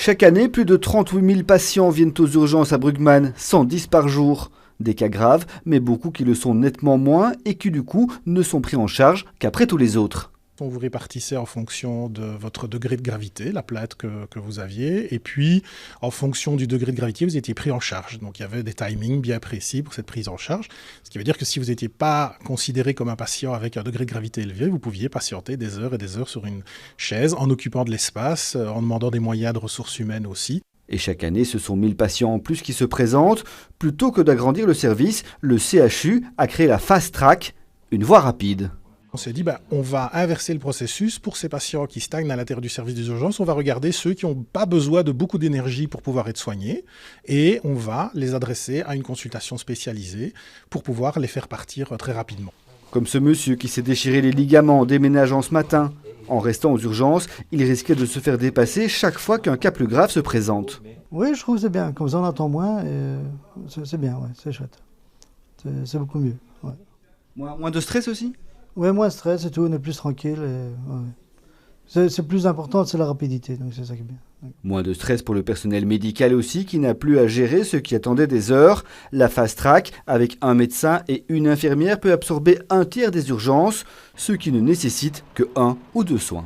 Chaque année, plus de 38 000 patients viennent aux urgences à Brugman, 110 par jour. Des cas graves, mais beaucoup qui le sont nettement moins et qui du coup ne sont pris en charge qu'après tous les autres. On vous répartissait en fonction de votre degré de gravité, la plate que vous aviez, et puis en fonction du degré de gravité, vous étiez pris en charge. Donc il y avait des timings bien précis pour cette prise en charge, ce qui veut dire que si vous n'étiez pas considéré comme un patient avec un degré de gravité élevé, vous pouviez patienter des heures et des heures sur une chaise en occupant de l'espace, en demandant des moyens de ressources humaines aussi. Et chaque année, ce sont 1000 patients en plus qui se présentent. Plutôt que d'agrandir le service, le CHU a créé la Fast Track, une voie rapide. On s'est dit, on va inverser le processus pour ces patients qui stagnent à l'intérieur du service des urgences. On va regarder ceux qui n'ont pas besoin de beaucoup d'énergie pour pouvoir être soignés et on va les adresser à une consultation spécialisée pour pouvoir les faire partir très rapidement. Comme ce monsieur qui s'est déchiré les ligaments en déménageant ce matin. En restant aux urgences, il risquait de se faire dépasser chaque fois qu'un cas plus grave se présente. Oui, je trouve que c'est bien. Comme ça, on entend moins. C'est bien, ouais, c'est chouette. C'est beaucoup mieux. Ouais. Moins de stress aussi ? Oui, moins de stress et tout, on est plus tranquille. C'est plus important, c'est la rapidité, donc c'est ça qui est bien. Moins de stress pour le personnel médical aussi, qui n'a plus à gérer ce qui attendait des heures. La Fast Track, avec un médecin et une infirmière, peut absorber un tiers des urgences, ce qui ne nécessite que 1 ou 2 soins.